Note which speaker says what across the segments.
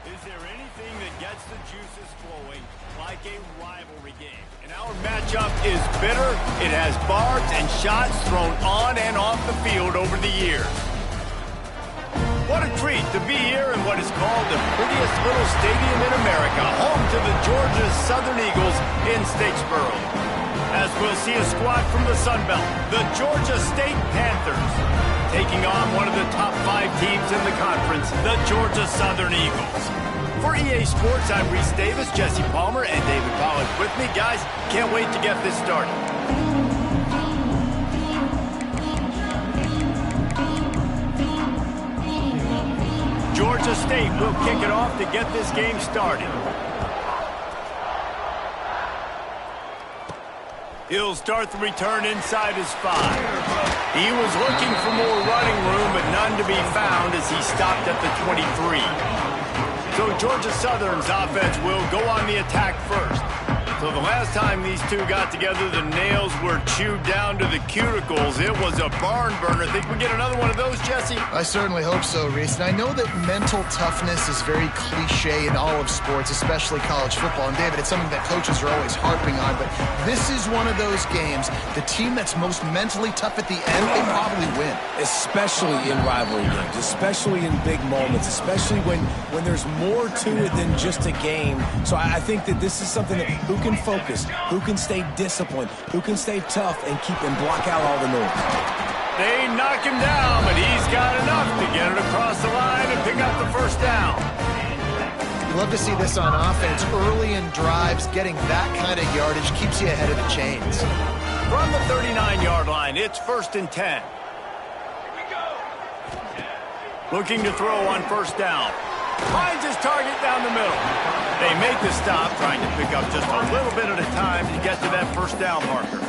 Speaker 1: Is there anything that gets the juices flowing like a rivalry game? And our matchup is bitter. It has barbs and shots thrown on and off the field over the years. What a treat to be here in what is called the prettiest little stadium in America, home to the Georgia Southern Eagles in Statesboro. As we'll see a squad from the Sun Belt, the Georgia State Panthers, taking on one of the top 5 teams in the conference, the Georgia Southern Eagles. For EA Sports, I'm Reese Davis, Jesse Palmer, and David Pollack with me. Guys, can't wait to get this started. Georgia State will kick it off to get this game started. He'll start the return inside his 5. He was looking for more running room, but none to be found as he stopped at the 23. So Georgia Southern's offense will go on the attack first. So the last time these two got together, the nails were chewed down to the cuticles. It was a barn burner. Think we get another one of those, Jesse?
Speaker 2: I certainly hope so, Reese. And I know that mental toughness is very cliche in all of sports, especially college football. And David, it's something that coaches are always harping on. But this is one of those games, the team that's most mentally tough at the end, they probably win.
Speaker 3: Especially in rivalry games, especially in big moments, especially when there's more to it than just a game. So I think that this is something that who can focus, who can stay disciplined, who can stay tough and keep and block out all the noise.
Speaker 1: They knock him down, but he's got enough to get it across the line and pick up the first down.
Speaker 2: You love to see this on offense. Early in drives, getting that kind of yardage keeps you ahead of the chains.
Speaker 1: From the 39-yard line, it's 1st and 10. Looking to throw on first down. Finds his target down the middle. They make the stop, trying to pick up just a little bit at a time to get to that first down marker.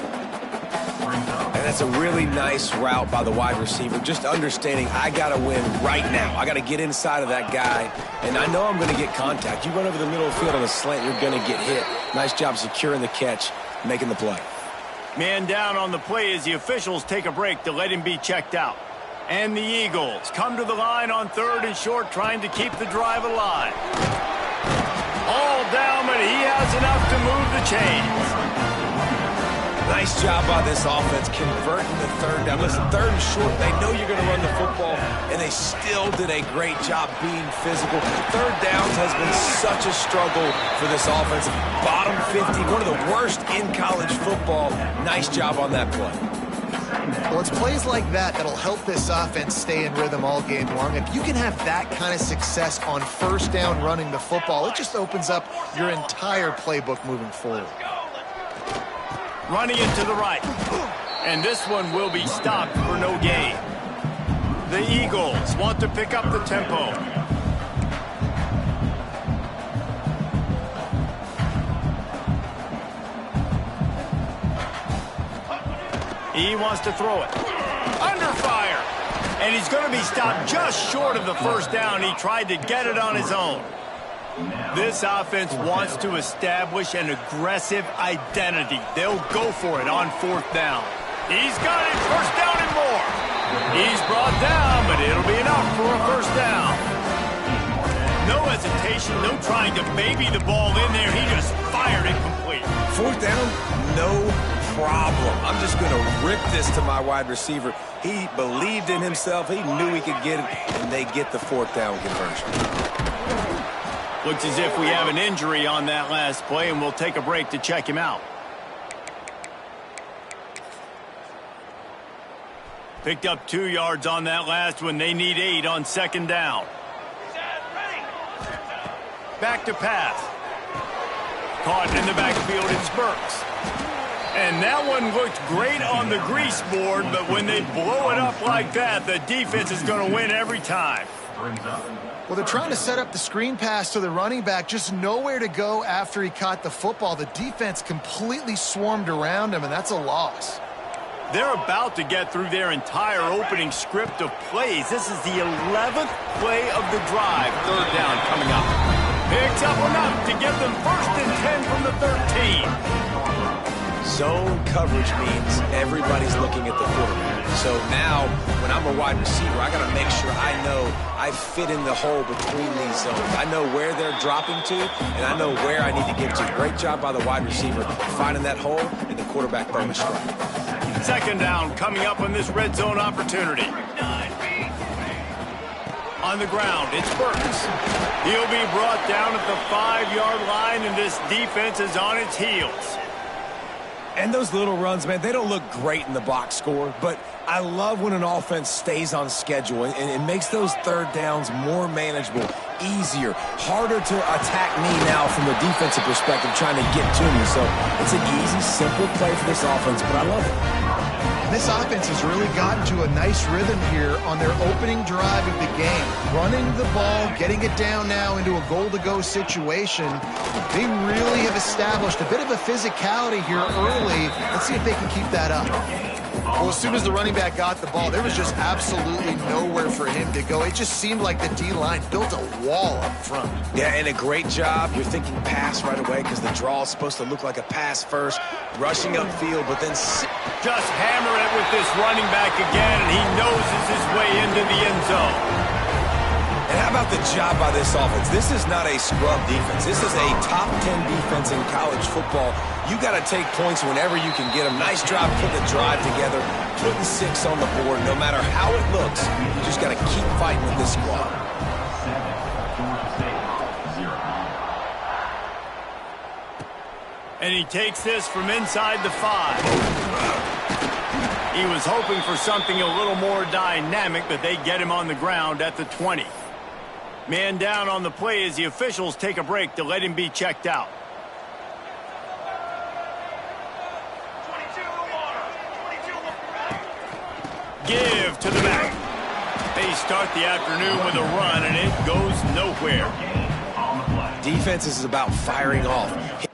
Speaker 3: And that's a really nice route by the wide receiver, just understanding I got to win right now. I got to get inside of that guy, and I know I'm going to get contact. You run over the middle of the field on a slant, you're going to get hit. Nice job securing the catch, making the play.
Speaker 1: Man down on the play as the officials take a break to let him be checked out. And the Eagles come to the line on 3rd and short, trying to keep the drive alive. All down, but he has enough to move the chains.
Speaker 3: Nice job by this offense converting the 3rd down. Listen, 3rd and short, they know you're going to run the football, and they still did a great job being physical. 3rd downs has been such a struggle for this offense. Bottom 50, one of the worst in college football. Nice job on that play.
Speaker 2: Well, it's plays like that that'll help this offense stay in rhythm all game long. If you can have that kind of success on first down running the football, it just opens up your entire playbook moving forward.
Speaker 1: Running it to the right. And this one will be stopped for no gain. The Eagles want to pick up the tempo. He wants to throw it. Under fire. And he's going to be stopped just short of the first down. He tried to get it on his own. This offense wants to establish an aggressive identity. They'll go for it on 4th down. He's got it. First down and more. He's brought down, but it'll be enough for a first down. No hesitation, no trying to baby the ball in there. He just fired it complete.
Speaker 3: 4th down, no problem. I'm just going to rip this to my wide receiver. He believed in himself. He knew he could get it, and they get the 4th down conversion.
Speaker 1: Looks as if we have an injury on that last play, and we'll take a break to check him out. Picked up 2 yards on that last one. They need 8 on 2nd down. Back to pass. Caught in the backfield in spurts. And that one looked great on the grease board, but when they blow it up like that, the defense is going to win every time.
Speaker 2: Well, they're trying to set up the screen pass to the running back, just nowhere to go after he caught the football. The defense completely swarmed around him, and that's a loss.
Speaker 1: They're about to get through their entire opening script of plays. This is the 11th play of the drive. 3rd down coming up. Picks up enough to get them 1st and 10 from the 13.
Speaker 3: Zone coverage means everybody's looking at the quarterback. So now, when I'm a wide receiver, I got to make sure I know I fit in the hole between these zones. I know where they're dropping to, and I know where I need to get to. Great job by the wide receiver finding that hole, and the quarterback throwing a strike.
Speaker 1: Second down coming up on this red zone opportunity. On the ground, it's Burks. He'll be brought down at the 5-yard line, and this defense is on its heels.
Speaker 3: And those little runs, man, they don't look great in the box score, but I love when an offense stays on schedule, and it makes those third downs more manageable, easier, harder to attack me now from the defensive perspective trying to get to me. So it's an easy, simple play for this offense, but I love it.
Speaker 2: This offense has really gotten to a nice rhythm here on their opening drive of the game. Running the ball, getting it down now into a goal-to-go situation. They really have established a bit of a physicality here early. Let's see if they can keep that up. Well, as soon as the running back got the ball, there was just absolutely nowhere for him to go. It just seemed like the D-line built a wall up front.
Speaker 3: Yeah, and a great job. You're thinking pass right away because the draw is supposed to look like a pass first. Rushing upfield, but then...
Speaker 1: Just hammer it with this running back again, and he noses his way into the end zone.
Speaker 3: And how about the job by this offense? This is not a scrub defense. This is a top 10 defense in college football. You got to take points whenever you can get them. Nice job putting the drive together, putting 6 on the board. No matter how it looks, you just got to keep fighting with this squad.
Speaker 1: And he takes this from inside the 5. He was hoping for something a little more dynamic, but they get him on the ground at the 20. Man down on the play as the officials take a break to let him be checked out. Give to the back. They start the afternoon with a run, and it goes nowhere.
Speaker 3: Defense is about firing off.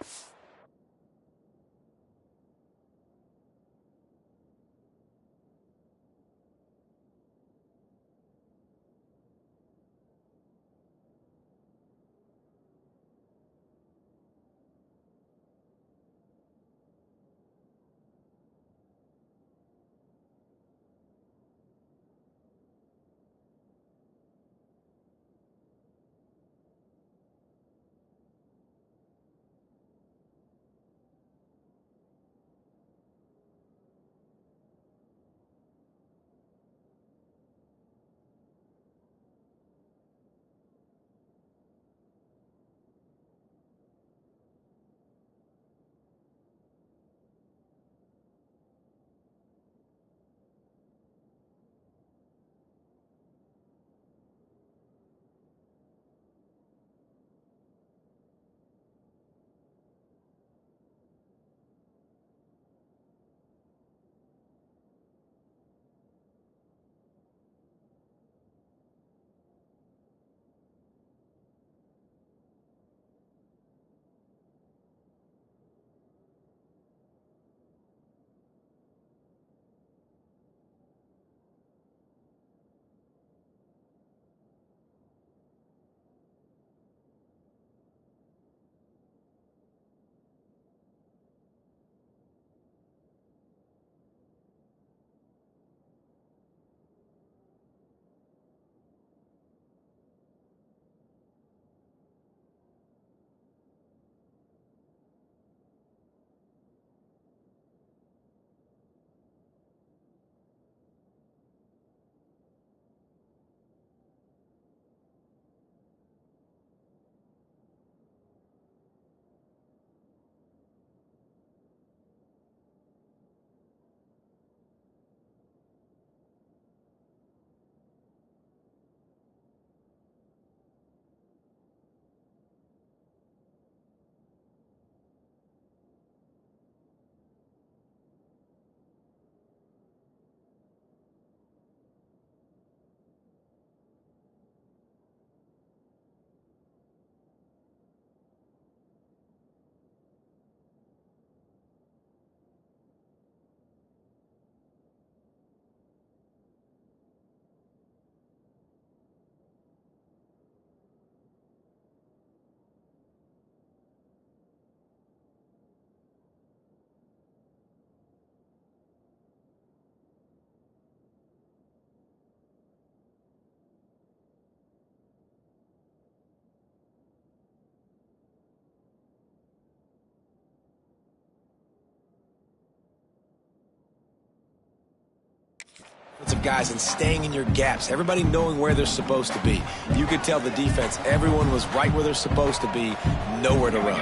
Speaker 3: Of guys and staying in your gaps, everybody knowing where they're supposed to be. You could tell the defense, everyone was right where they're supposed to be, nowhere to run.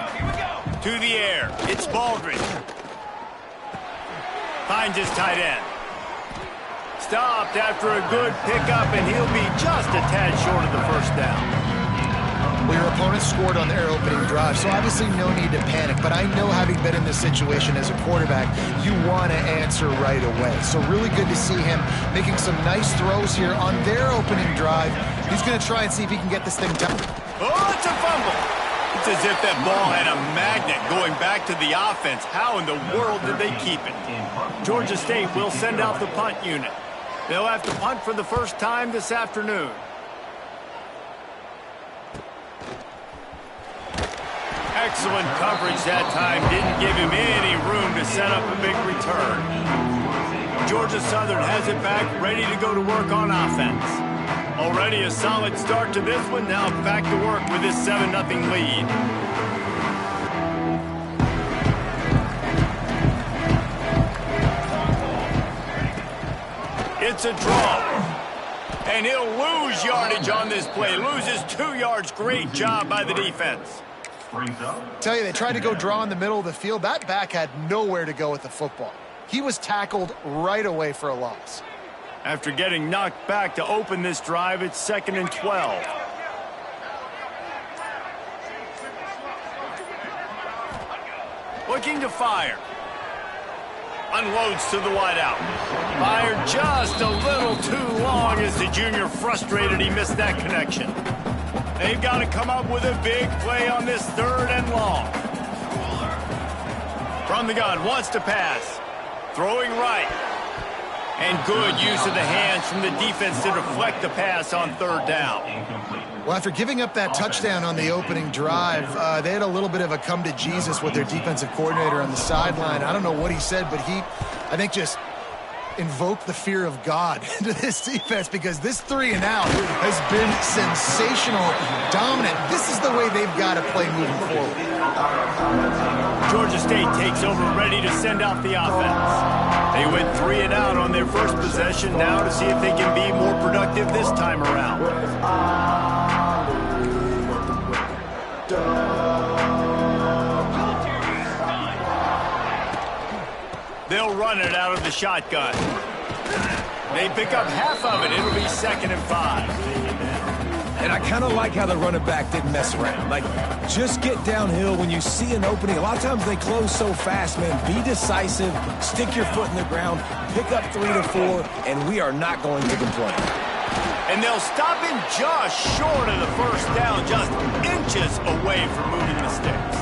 Speaker 1: To the air, it's Baldwin. Finds his tight end. Stopped after a good pickup, and he'll be just a tad short of the first down.
Speaker 2: Well, your opponent scored on their opening drive, so obviously no need to panic. But I know, having been in this situation as a quarterback, you want to answer right away. So really good to see him making some nice throws here on their opening drive. He's going to try and see if he can get this thing done.
Speaker 1: Oh, it's a fumble. It's as if that ball had a magnet going back to the offense. How in the world did they keep it? Georgia State will send out the punt unit. They'll have to punt for the first time this afternoon. Excellent coverage that time. Didn't give him any room to set up a big return. Georgia Southern has it back, ready to go to work on offense. Already a solid start to this one. Now back to work with this 7-0 lead. It's a draw. And he'll lose yardage on this play. Loses 2 yards. Great job by the defense.
Speaker 2: Tell you, they tried to go draw in the middle of the field. That back had nowhere to go with the football. He was tackled right away for a loss.
Speaker 1: After getting knocked back to open this drive, it's 2nd and 12. Looking to fire. Unloads to the wideout. Fired just a little too long as the junior frustrated he missed that connection. They've got to come up with a big play on this 3rd and long. From the gun, wants to pass. Throwing right. And good use of the hands from the defense to deflect the pass on 3rd down.
Speaker 2: Well, after giving up that touchdown on the opening drive, they had a little bit of a come to Jesus with their defensive coordinator on the sideline. I don't know what he said, but he, I think, just invoked the fear of God into this defense, because this 3 and out has been sensational, dominant. This is the way they've got to play moving forward.
Speaker 1: Georgia State takes over, ready to send out the offense. They went 3 and out on their first possession, now to see if they can be more productive this time around. They'll run it out of the shotgun. They pick up half of it. It'll be 2nd and 5.
Speaker 3: And I kind of like how the running back didn't mess around. Like, just get downhill when you see an opening. A lot of times they close so fast, man. Be decisive, stick your foot in the ground, pick up 3 to 4, and we are not going to complain.
Speaker 1: And they'll stop him just short of the first down, just inches away from moving the sticks.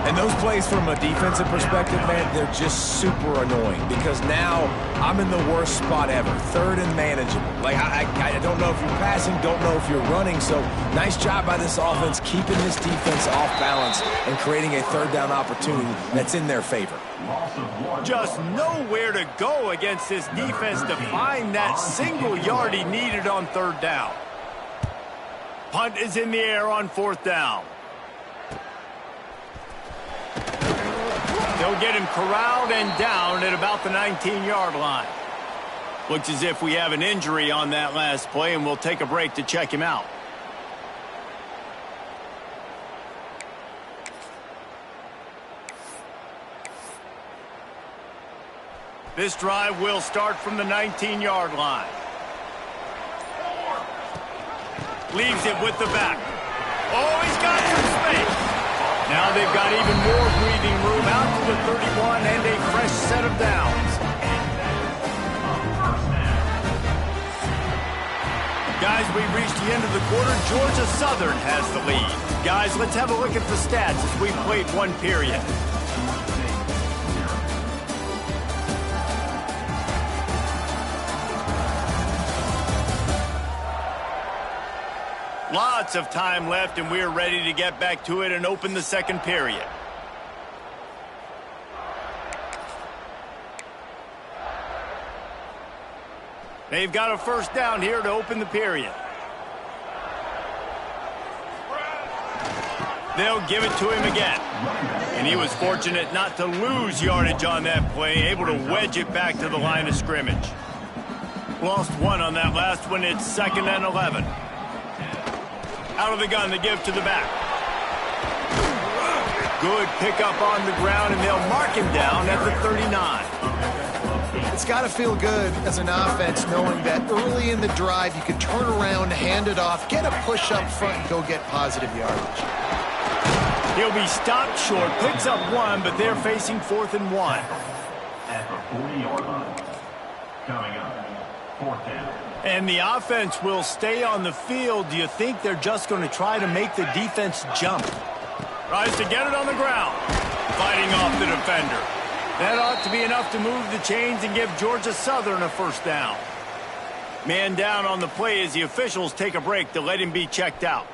Speaker 3: And those plays from a defensive perspective, man, they're just super annoying, because now I'm in the worst spot ever, 3rd and manageable. Like, I don't know if you're passing, don't know if you're running, so nice job by this offense keeping this defense off balance and creating a 3rd down opportunity that's in their favor.
Speaker 1: Just nowhere to go against this defense to find that single yard he needed on 3rd down. Punt is in the air on 4th down. They'll get him corralled and down at about the 19-yard line. Looks as if we have an injury on that last play, and we'll take a break to check him out. This drive will start from the 19-yard line. Leaves it with the back. Oh, he's got some space. Now they've got even more breathing room out to the 31 and a fresh set of downs. Guys, we've reached the end of the quarter. Georgia Southern has the lead. Guys, let's have a look at the stats as we've played 1 period. Lots of time left, and we're ready to get back to it and open the 2nd period. They've got a first down here to open the period. They'll give it to him again. And he was fortunate not to lose yardage on that play, able to wedge it back to the line of scrimmage. Lost one on that last one. It's 2nd and 11. Out of the gun, they give to the back. Good pickup on the ground, and they'll mark him down at the 39.
Speaker 2: It's got to feel good as an offense knowing that early in the drive you can turn around, hand it off, get a push up front, and go get positive yardage.
Speaker 1: He'll be stopped short, picks up one, but they're facing 4th and 1.
Speaker 4: At the 40-yard line. Coming up, 4th down.
Speaker 1: And the offense will stay on the field. Do you think they're just going to try to make the defense jump? Tries to get it on the ground. Fighting off the defender. That ought to be enough to move the chains and give Georgia Southern a 1st down. Man down on the play as the officials take a break to let him be checked out.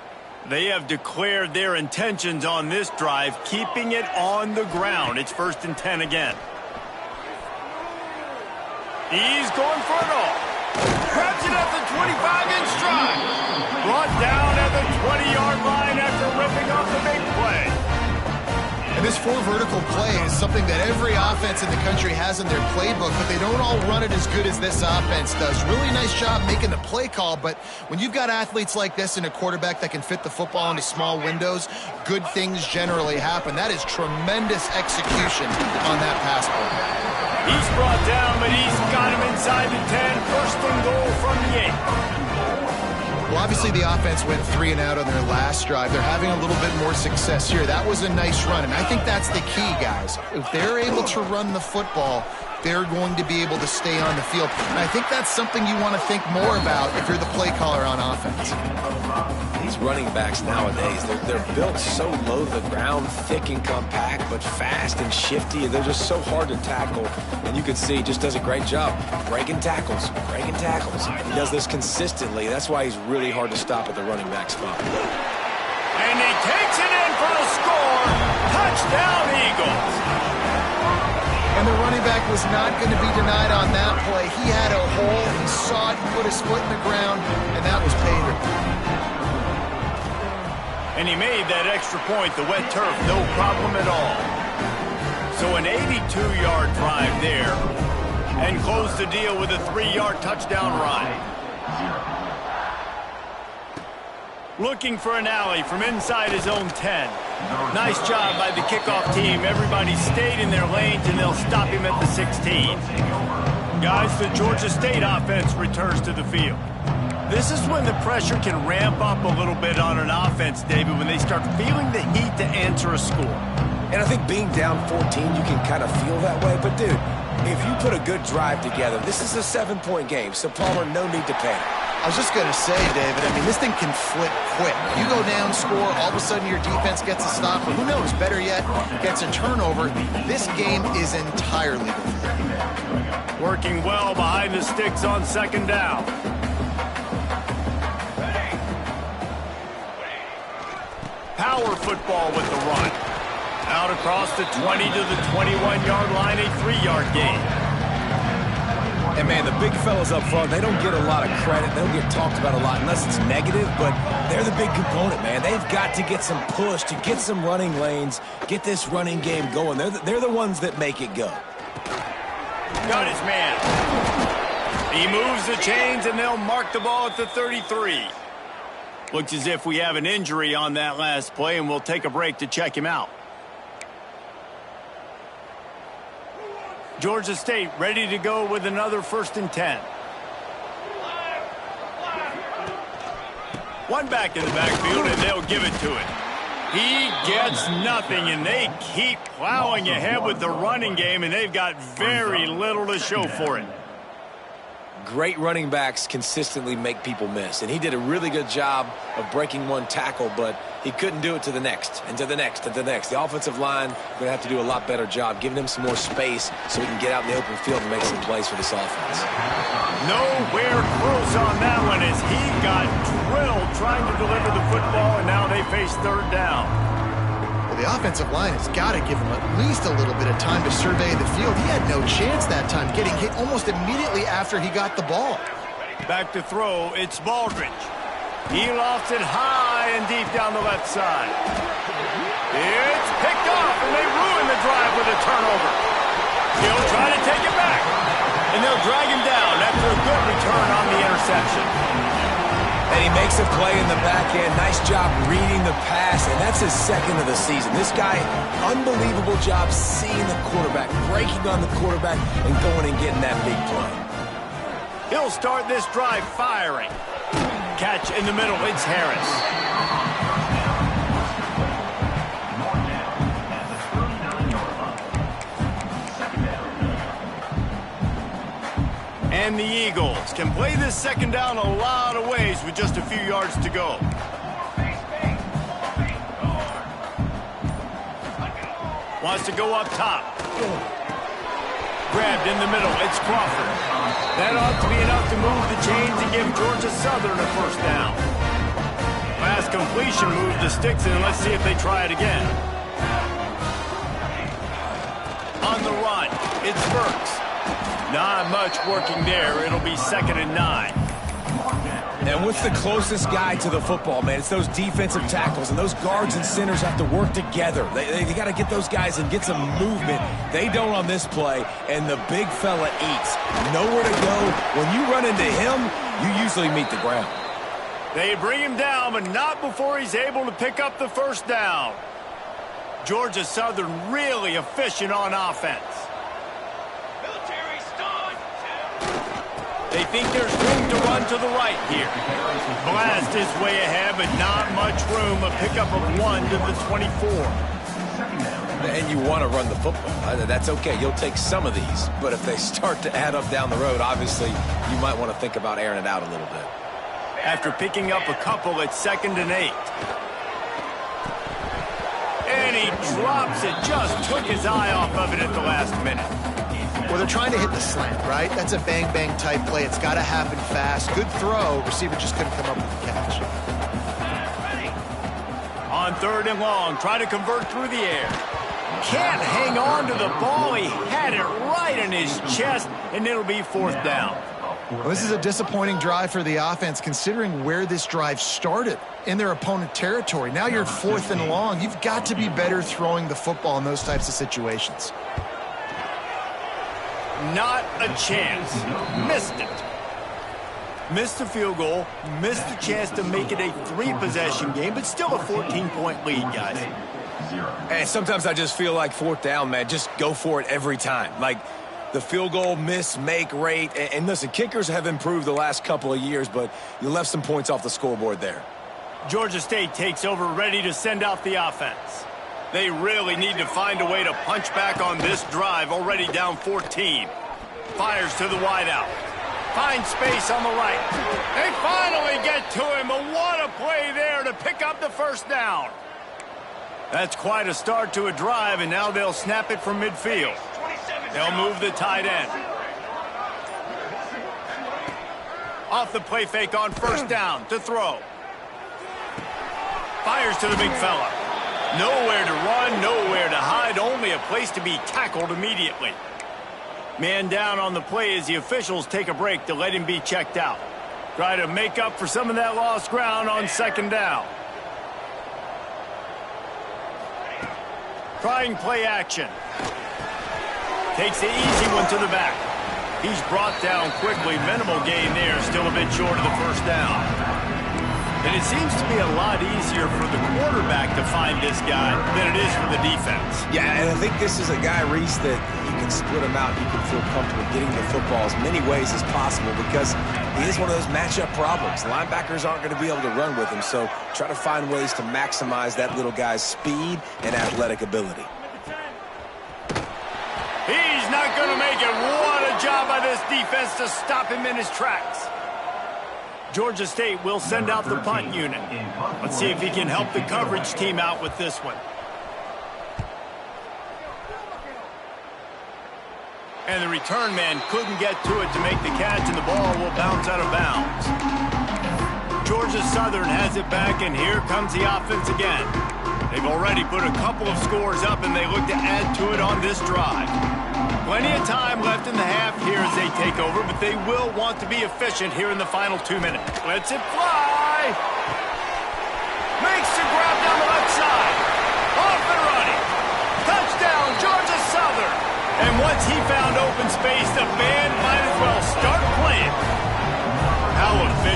Speaker 1: They have declared their intentions on this drive, keeping it on the ground. It's 1st and 10 again. He's going for it all. Grabs it at the 25 in stride. Brought down at the 20-yard line after ripping off the big play.
Speaker 2: And this 4 vertical play is something that every offense in the country has in their playbook, but they don't all run it as good as this offense does. Really nice job making the play call, but when you've got athletes like this and a quarterback that can fit the football into small windows, good things generally happen. That is tremendous execution on that pass play.
Speaker 1: He's brought down, but he's got him inside the 10. 1st and goal from the 8.
Speaker 2: Well, obviously the offense went 3 and out on their last drive. They're having a little bit more success here. That was a nice run, and I think that's the key, guys. If they're able to run the football, they're going to be able to stay on the field. And I think that's something you want to think more about if you're the play caller on offense.
Speaker 3: These running backs nowadays, they're built so low to the ground, thick and compact, but fast and shifty. They're just so hard to tackle. And you can see he just does a great job breaking tackles, breaking tackles. He does this consistently. That's why he's really hard to stop at the running back spot.
Speaker 1: And he takes it in for the score. Touchdown, Eagles.
Speaker 2: And the running back was not going to be denied on that play. He had a hole, he saw it, put his foot in the ground, and that was pay dirt.
Speaker 1: And he made that extra point, the wet turf, no problem at all. So an 82-yard drive there, and close the deal with a 3-yard touchdown run. Looking for an alley from inside his own 10. Nice job by the kickoff team. Everybody stayed in their lanes, and they'll stop him at the 16. Guys, the Georgia State offense returns to the field. This is when the pressure can ramp up a little bit on an offense, David, when they start feeling the heat to answer a score.
Speaker 3: And I think being down 14, you can kind of feel that way. But, dude, if you put a good drive together, this is a 7-point game, so Palmer, no need to panic.
Speaker 2: I was just going to say, David, I mean, this thing can flip quick. You go down, score, all of a sudden your defense gets a stop, or who knows, better yet, gets a turnover. This game is entirely different.
Speaker 1: Working well behind the sticks on 2nd down. Power football with the run. Out across the 20 to the 21-yard line, a 3-yard gain.
Speaker 3: And, man, the big fellas up front, they don't get a lot of credit. They don't get talked about a lot unless it's negative, but they're the big component, man. They've got to get some push, to get some running lanes, get this running game going. They're the ones that make it go.
Speaker 1: Got his man. He moves the chains, and they'll mark the ball at the 33. Looks as if we have an injury on that last play, and we'll take a break to check him out. Georgia State ready to go with another 1st and 10. One back in the backfield, and they'll give it to it. He gets nothing, and they keep plowing ahead with the running game, and they've got very little to show for it.
Speaker 3: Great running backs consistently make people miss, and he did a really good job of breaking one tackle, but he couldn't do it to the next, and to the next, and to the next. The offensive line going to have to do a lot better job, giving him some more space so he can get out in the open field and make some plays for this offense.
Speaker 1: Nowhere close on that one as he got drilled trying to deliver the football, and now they face 3rd down.
Speaker 2: Well, the offensive line has got to give him at least a little bit of time to survey the field. He had no chance that time, getting hit almost immediately after he got the ball.
Speaker 1: Back to throw, it's Baldridge. He lofts it high and deep down the left side. It's picked off, and they ruin the drive with a turnover. He'll try to take it back. And they'll drag him down after a good return on the interception.
Speaker 3: And he makes a play in the back end. Nice job reading the pass, and that's his second of the season. This guy, unbelievable job seeing the quarterback, breaking on the quarterback, and going and getting that big play.
Speaker 1: He'll start this drive firing. Catch in the middle, it's Harris. And the Eagles can play this second down a lot of ways with just a few yards to go. Wants to go up top. Grabbed in the middle, it's Crawford. That ought to be enough to move the chains and give Georgia Southern a first down. Last completion moved the sticks in. Let's see if they try it again. On the run, it's Burks. Not much working there. It'll be 2nd and 9.
Speaker 3: And what's the closest guy to the football, man? It's those defensive tackles, and those guards and centers have to work together. They got to get those guys and get some movement. They don't on this play, and the big fella eats. Nowhere to go. When you run into him, you usually meet the ground.
Speaker 1: They bring him down, but not before he's able to pick up the first down. Georgia Southern really efficient on offense. They think there's room to run to the right here. Blast is way ahead, but not much room. A pickup of 1 to the 24.
Speaker 3: And you want to run the football. That's okay. You'll take some of these. But if they start to add up down the road, obviously, you might want to think about airing it out a little bit.
Speaker 1: After picking up a couple at 2nd and 8. And he drops it. Just took his eye off of it at the last minute.
Speaker 2: Well, they're trying to hit the slant, right? That's a bang-bang type play. It's got to happen fast. Good throw. Receiver just couldn't come up with the catch.
Speaker 1: On 3rd and long, try to convert through the air. Can't hang on to the ball. He had it right in his chest, and it'll be 4th down.
Speaker 2: Well, this is a disappointing drive for the offense, considering where this drive started, in their opponent territory. Now you're at 4th and long. You've got to be better throwing the football in those types of situations.
Speaker 1: Not a chance. Missed it. Missed the field goal. Missed the chance to make it a 3-possession game, but still a 14-point lead, guys.
Speaker 3: And sometimes I just feel like 4th down, man. Just go for it every time. Like the field goal miss-make rate. And listen, kickers have improved the last couple of years, but you left some points off the scoreboard there.
Speaker 1: Georgia State takes over, ready to send out the offense. They really need to find a way to punch back on this drive, already down 14. Fires to the wideout. Finds space on the right. They finally get to him, but what a play there to pick up the first down. That's quite a start to a drive, and now they'll snap it from midfield. They'll move the tight end. Off the play fake on 1st down to throw. Fires to the big fella. Nowhere to run, nowhere to hide, only a place to be tackled immediately. Man down on the play as the officials take a break to let him be checked out. Try to make up for some of that lost ground on 2nd down. Trying play action. Takes the easy one to the back. He's brought down quickly. Minimal gain there, still a bit short of the first down. And it seems to be a lot easier for the quarterback to find this guy than it is for the defense.
Speaker 3: Yeah, and I think this is a guy, Reese, that you can split him out. You can feel comfortable getting the football as many ways as possible because he is one of those matchup problems. Linebackers aren't going to be able to run with him, so try to find ways to maximize that little guy's speed and athletic ability.
Speaker 1: He's not going to make it. What a job by this defense to stop him in his tracks. Georgia State will send out the punt unit. Let's see if he can help the coverage team out with this one. And the return man couldn't get to it to make the catch, and the ball will bounce out of bounds. Georgia Southern has it back, and here comes the offense again. They've already put a couple of scores up, and they look to add to it on this drive. Plenty of time left in the half here as they take over, but they will want to be efficient here in the final 2 minutes. Lets it fly. Makes the grab down the left side. Off and running. Touchdown, Georgia Southern. And once he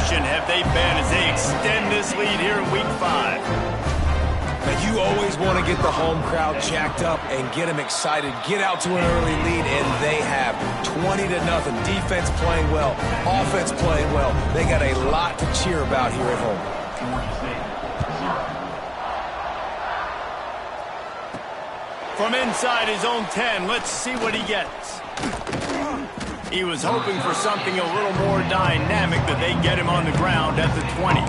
Speaker 1: position have they been as they extend this lead here in Week 5?
Speaker 3: Now, you always want to get the home crowd jacked up and get them excited. Get out to an early lead, and they have 20-0. Defense playing well, offense playing well. They got a lot to cheer about here at home.
Speaker 1: From inside his own 10, let's see what he gets. He was hoping for something a little more dynamic, that they get him on the ground at the 20.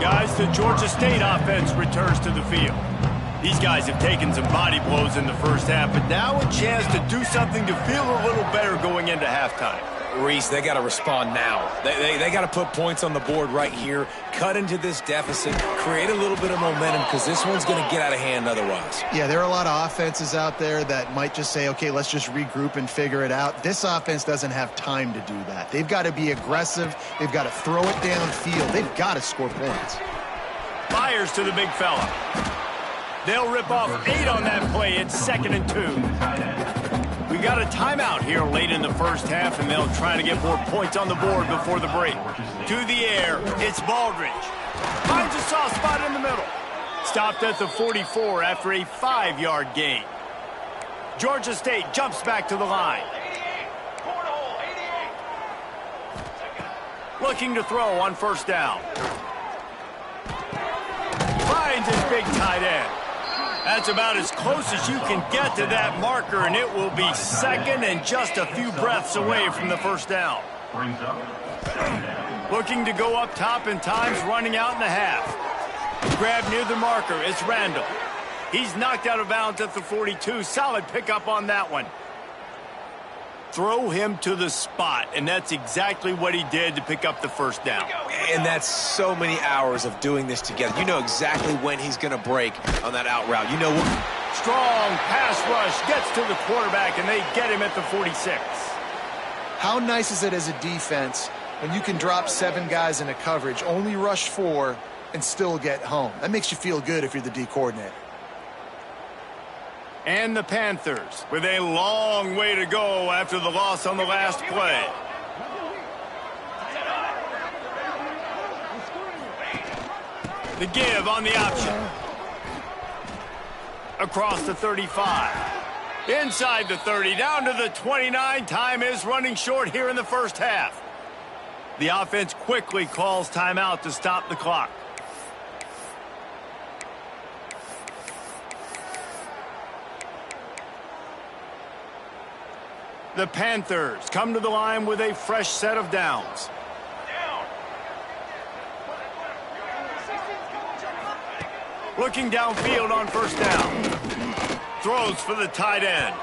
Speaker 1: Guys, the Georgia State offense returns to the field. These guys have taken some body blows in the first half, but now a chance to do something to feel a little better going into halftime.
Speaker 3: Reese, they got to respond now. They got to put points on the board right here, cut into this deficit, create a little bit of momentum, because this one's going to get out of hand otherwise.
Speaker 2: Yeah, there are a lot of offenses out there that might just say, okay, let's just regroup and figure it out. This offense doesn't have time to do that. They've got to be aggressive. They've got to throw it downfield. They've got to score points.
Speaker 1: Fires to the big fella. They'll rip off 8 on that play. It's 2nd and 2. We got a timeout here late in the first half, and they'll try to get more points on the board before the break. To the air, it's Baldridge. Finds a soft spot in the middle. Stopped at the 44 after a 5-yard gain. Georgia State jumps back to the line. Looking to throw on first down. Finds his big tight end. That's about as close as you can get to that marker, and it will be 2nd and just a few breaths away from the first down. Looking to go up top, and time's running out in the half. Grab near the marker, it's Randall. He's knocked out of bounds at the 42. Solid pickup on that one. Throw him to the spot, and that's exactly what he did to pick up the first down.
Speaker 3: And that's so many hours of doing this together. You know exactly when he's going to break on that out route. You know what?
Speaker 1: Strong pass rush gets to the quarterback, and they get him at the 46.
Speaker 2: How nice is it as a defense when you can drop 7 guys into coverage, only rush 4, and still get home? That makes you feel good if you're the D coordinator.
Speaker 1: And the Panthers with a long way to go after the loss on the last play. The give on the option. Across the 35. Inside the 30, down to the 29. Time is running short here in the first half. The offense quickly calls timeout to stop the clock. The Panthers come to the line with a fresh set of downs. Looking downfield on first down. Throws for the tight end.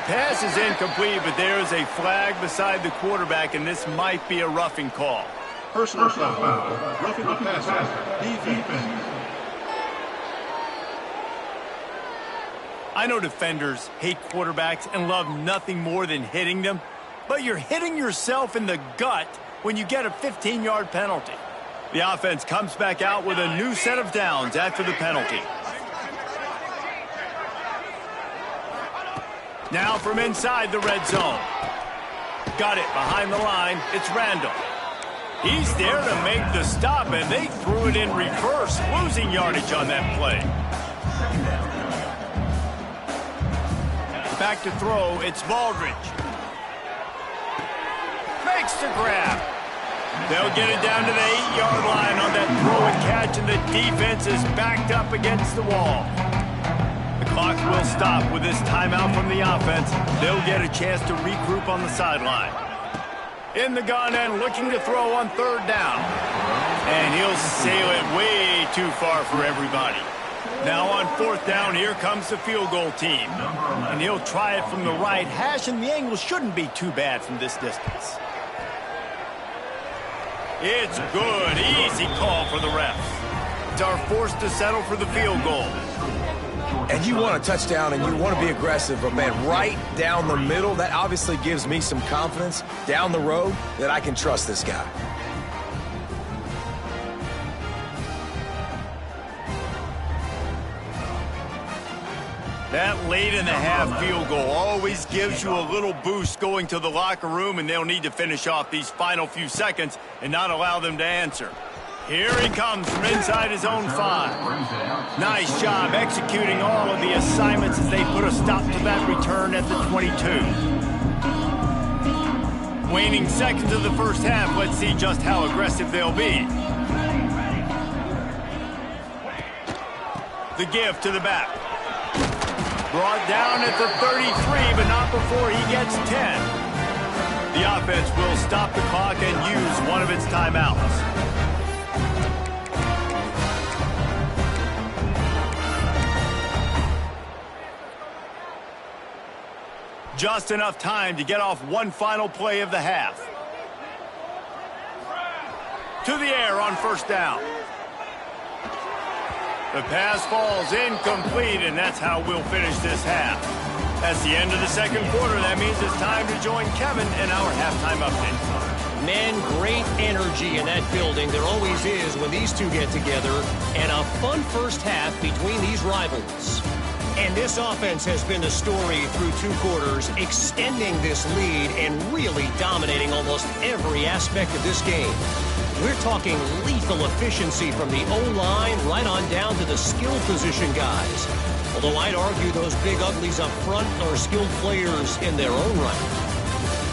Speaker 1: Pass is incomplete, but there is a flag beside the quarterback, and this might be a roughing call.
Speaker 4: Personal foul. Roughing the passer. Defense.
Speaker 1: I know defenders hate quarterbacks and love nothing more than hitting them, but you're hitting yourself in the gut when you get a 15-yard penalty. The offense comes back out with a new set of downs after the penalty. Now from inside the red zone. Got it behind the line. It's Randall. He's there to make the stop, and they threw it in reverse, losing yardage on that play. Back to throw, it's Baldridge. Makes the grab. They'll get it down to the 8-yard line on that throw and catch, and the defense is backed up against the wall. The clock will stop with this timeout from the offense. They'll get a chance to regroup on the sideline. In the gun and looking to throw on third down. And he'll sail it way too far for everybody. Now on fourth down, here comes the field goal team. And he'll try it from the right hash, and the angle shouldn't be too bad from this distance. It's good. Easy call for the refs. Are forced to settle for the field goal.
Speaker 3: And you want a touchdown and you want to be aggressive, but man, right down the middle, that obviously gives me some confidence down the road that I can trust this guy.
Speaker 1: That late in the half field goal always gives you a little boost going to the locker room, and they'll need to finish off these final few seconds and not allow them to answer. Here he comes from inside his own 5. Nice job executing all of the assignments as they put a stop to that return at the 22. Waning seconds of the first half, let's see just how aggressive they'll be. The give to the back. Brought down at the 33, but not before he gets 10. The offense will stop the clock and use one of its timeouts. Just enough time to get off one final play of the half. To the air on first down. The pass falls incomplete, and that's how we'll finish this half. That's the end of the second quarter. That means it's time to join Kevin in our halftime update.
Speaker 5: Man, great energy in that building. There always is when these two get together. And a fun first half between these rivals. And this offense has been the story through 2 quarters, extending this lead and really dominating almost every aspect of this game. We're talking lethal efficiency from the O-line right on down to the skill position guys. Although I'd argue those big uglies up front are skilled players in their own right.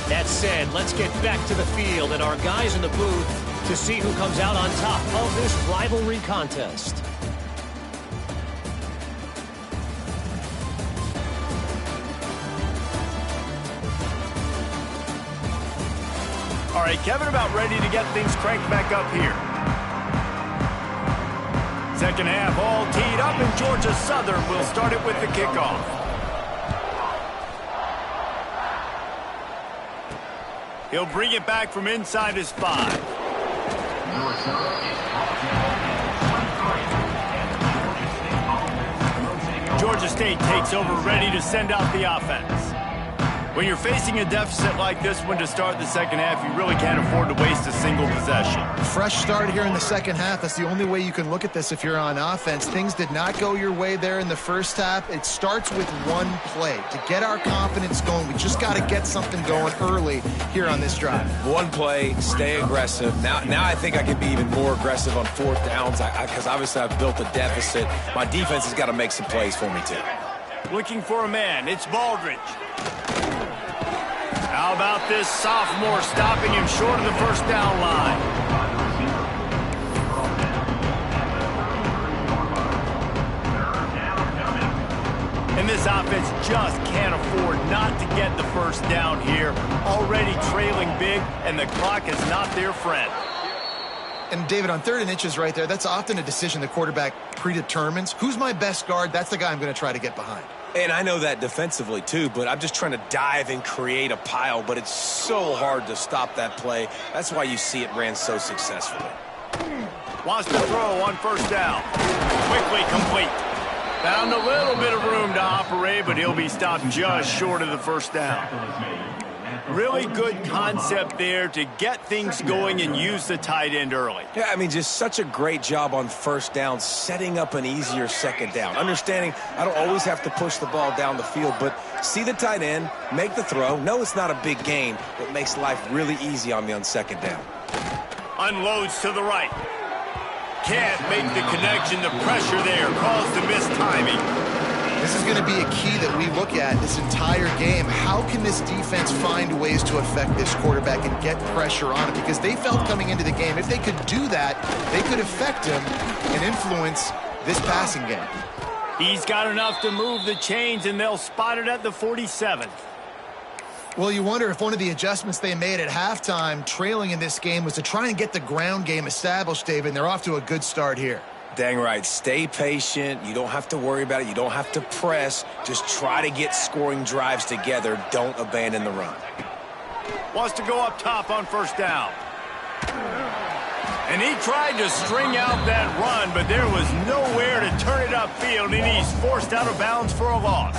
Speaker 5: That said, let's get back to the field and our guys in the booth to see who comes out on top of this rivalry contest.
Speaker 1: All right, Kevin, about ready to get things cranked back up here. Second half all teed up, and Georgia Southern will start it with the kickoff. He'll bring it back from inside his 5. Georgia State takes over, ready to send out the offense. When you're facing a deficit like this one to start the second half, you really can't afford to waste a single possession.
Speaker 2: Fresh start here in the second half. That's the only way you can look at this if you're on offense. Things did not go your way there in the first half. It starts with one play. To get our confidence going, we just got to get something going early here on this drive.
Speaker 3: One play, stay aggressive. Now I think I can be even more aggressive on 4th downs because obviously I've built a deficit. My defense has got to make some plays for me too.
Speaker 1: Looking for a man. It's Baldridge. How about this sophomore stopping him short of the first down line? And this offense just can't afford not to get the first down here. Already trailing big, and the clock is not their friend.
Speaker 2: And David, on 3rd and inches right there, that's often a decision the quarterback predetermines. Who's my best guard? That's the guy I'm going to try to get behind.
Speaker 3: And I know that defensively too, but I'm just trying to dive and create a pile, but it's so hard to stop that play. That's why you see it ran so successfully.
Speaker 1: Wants to throw on first down. Quickly complete. Found a little bit of room to operate, but he'll be stopped just short of the first down. Really good concept there to get things going and use the tight end early.
Speaker 3: Yeah, I mean, just such a great job on first down, setting up an easier second down. Understanding I don't always have to push the ball down the field, but see the tight end, make the throw. No, it's not a big gain, but makes life really easy on me on second down.
Speaker 1: Unloads to the right. Can't make the connection. The pressure there caused the mistiming.
Speaker 2: This is going to be a key that we look at this entire game. How can this defense find ways to affect this quarterback and get pressure on him? Because they felt coming into the game, if they could do that, they could affect him and influence this passing game.
Speaker 1: He's got enough to move the chains, and they'll spot it at the 47.
Speaker 2: Well, you wonder if one of the adjustments they made at halftime, trailing in this game, was to try and get the ground game established, David, and they're off to a good start here.
Speaker 3: Dang right. Stay patient. You don't have to worry about it. You don't have to press. Just try to get scoring drives together. Don't abandon the run.
Speaker 1: Wants to go up top on first down. And he tried to string out that run, but there was nowhere to turn it upfield, and he's forced out of bounds for a loss.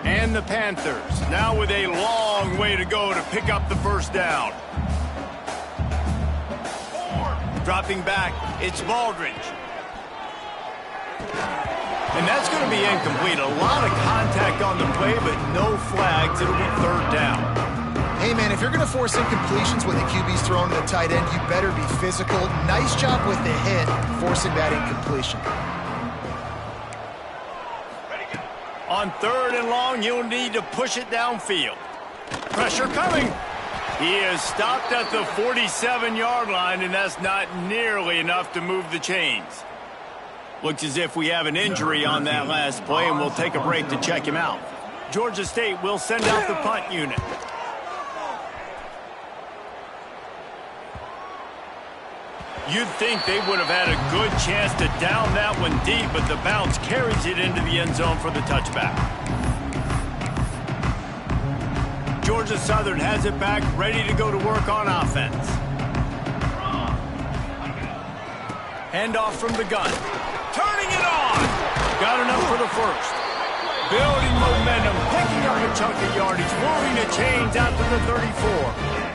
Speaker 1: And the Panthers now with a long way to go to pick up the first down. Dropping back, it's Baldridge. And that's going to be incomplete. A lot of contact on the play, but no flags. It'll be third down.
Speaker 2: Hey, man, if you're going to force incompletions when the QB's throwing the tight end, you better be physical. Nice job with the hit, forcing that incompletion.
Speaker 1: On third and long, you'll need to push it downfield. Pressure coming. He is stopped at the 47-yard line, and that's not nearly enough to move the chains. Looks as if we have an injury on that last play, and we'll take a break to check him out. Georgia State will send out the punt unit. You'd think they would have had a good chance to down that one deep, but the bounce carries it into the end zone for the touchback. Georgia Southern has it back, ready to go to work on offense. Handoff from the gun. Turning it on! Got enough for the first. Building momentum, picking up a chunk of yardage, moving the chains out to the 34.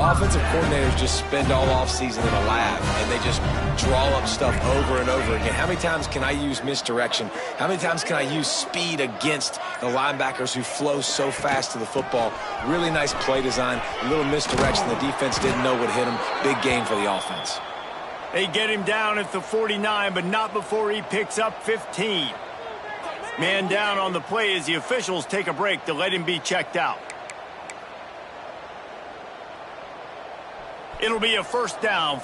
Speaker 3: Offensive coordinators just spend all offseason in a lab, and they just draw up stuff over and over again. How many times can I use misdirection? How many times can I use speed against the linebackers who flow so fast to the football? Really nice play design, a little misdirection. The defense didn't know what hit him. Big game for the offense.
Speaker 1: They get him down at the 49, but not before he picks up 15. Man down on the play as the officials take a break to let him be checked out. It'll be a first down.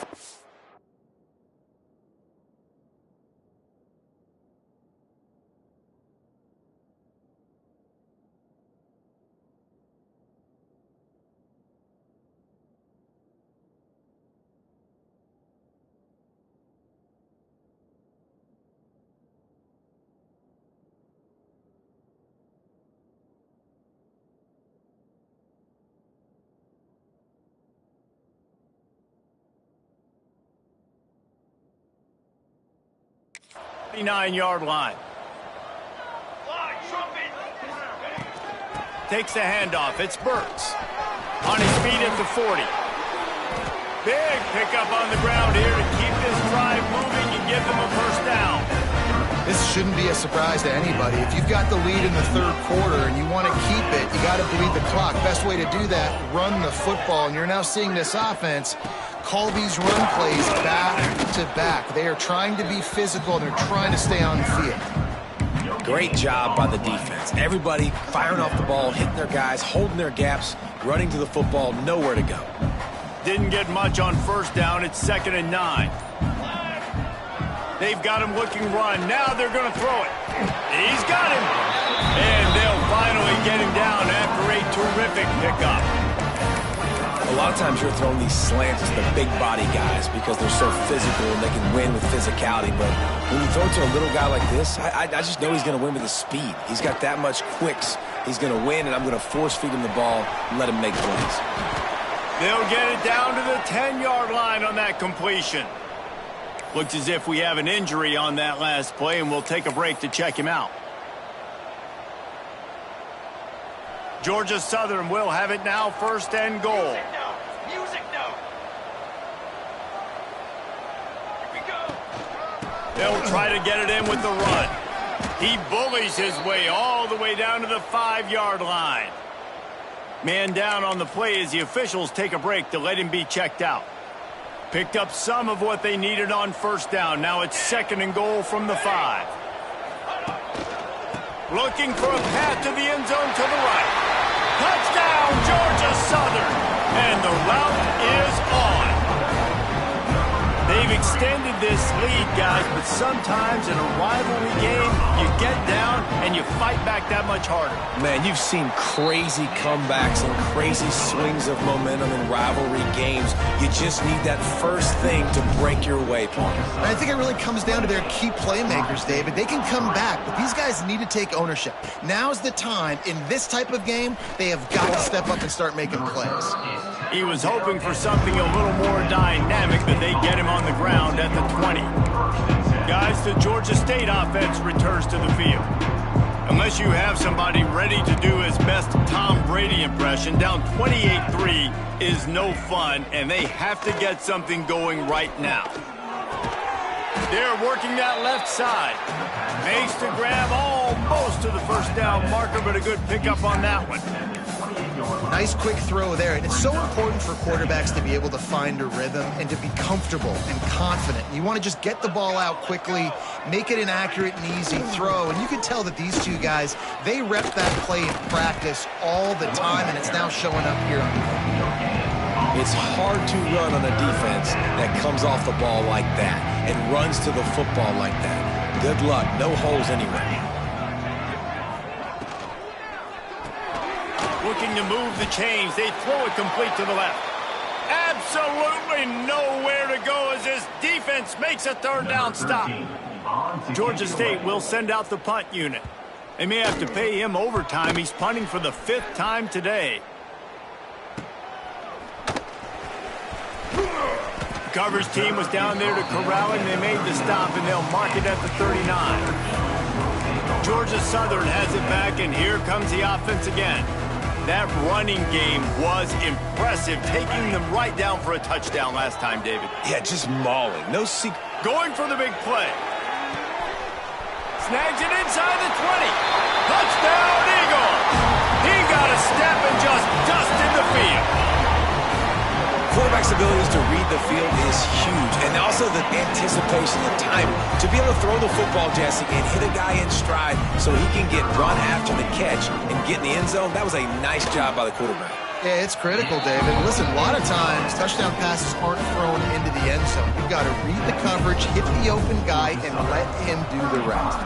Speaker 1: Yard line. Takes the handoff. It's Burks. On his feet at the 40. Big pickup on the ground here to keep this drive moving and give them a first down.
Speaker 2: This shouldn't be a surprise to anybody. If you've got the lead in the third quarter and you want to keep it, you got to bleed the clock. Best way to do that, run the football. And you're now seeing this offense call these run plays back to back. They are trying to be physical. They're trying to stay on the field.
Speaker 3: Great job by the defense. Everybody firing off the ball, hitting their guys, holding their gaps, running to the football, nowhere to go.
Speaker 1: Didn't get much on first down. It's 2nd and 9. They've got him looking run. Now they're going to throw it. He's got him. And they'll finally get him down after a terrific pickup.
Speaker 3: A lot of times you're throwing these slants to the big body guys because they're so physical and they can win with physicality. But when you throw it to a little guy like this, I just know he's going to win with his speed. He's got that much quicks. He's going to win, and I'm going to force feed him the ball and let him make plays.
Speaker 1: They'll get it down to the 10-yard line on that completion. Looks as if we have an injury on that last play, and we'll take a break to check him out. Georgia Southern will have it now, 1st and goal.
Speaker 6: Music note. Here we go.
Speaker 1: They'll try to get it in with the run. He bullies his way all the way down to the 5-yard line. Man down on the play as the officials take a break to let him be checked out. Picked up some of what they needed on first down. Now it's 2nd and goal from the 5. Looking for a path to the end zone to the right. Touchdown, Georgia Southern. And the route is on. They've extended this lead, guys, but sometimes in a rivalry game, you get down and you fight back that much harder.
Speaker 3: Man, you've seen crazy comebacks and crazy swings of momentum in rivalry games. You just need that first thing to break your way, Paul.
Speaker 2: And I think it really comes down to their key playmakers, David. They can come back, but these guys need to take ownership. Now's the time. In this type of game, they have got to step up and start making plays.
Speaker 1: He was hoping for something a little more dynamic, but they get him on the ground at the 20. Guys, the Georgia State offense returns to the field. Unless you have somebody ready to do his best Tom Brady impression, down 28-3 is no fun, and they have to get something going right now. They're working that left side. Makes the grab almost to the first down marker, but a good pickup on that one.
Speaker 2: Nice quick throw there. And it's so important for quarterbacks to be able to find a rhythm and to be comfortable and confident. You want to just get the ball out quickly, make it an accurate and easy throw. And you can tell that these two guys, they rep that play in practice all the time, and it's now showing up here on the field.
Speaker 3: It's hard to run on a defense that comes off the ball like that and runs to the football like that. Good luck. No holes anywhere.
Speaker 1: Looking to move the chains. They throw it complete to the left. Absolutely nowhere to go as this defense makes a third down stop. Georgia State will send out the punt unit. They may have to pay him overtime. He's punting for the 5th time today. Coverage team was down there to corral him. They made the stop, and they'll mark it at the 39. Georgia Southern has it back, and here comes the offense again. That running game was impressive, taking them right down for a touchdown last time, David.
Speaker 3: Yeah, just mauling. No secret.
Speaker 1: Going for the big play. Snags it inside the 20. Touchdown, Eagles! He got a step and just dusted the field.
Speaker 3: Quarterback's abilities to read the field is huge, and also the anticipation, the timing. To be able to throw the football, Jesse, and hit a guy in stride so he can get run after the catch and get in the end zone, that was a nice job by the quarterback.
Speaker 2: Yeah, it's critical, David. Listen, a lot of times touchdown passes aren't thrown into the end zone. You've got to read the coverage, hit the open guy, and let him do the rest.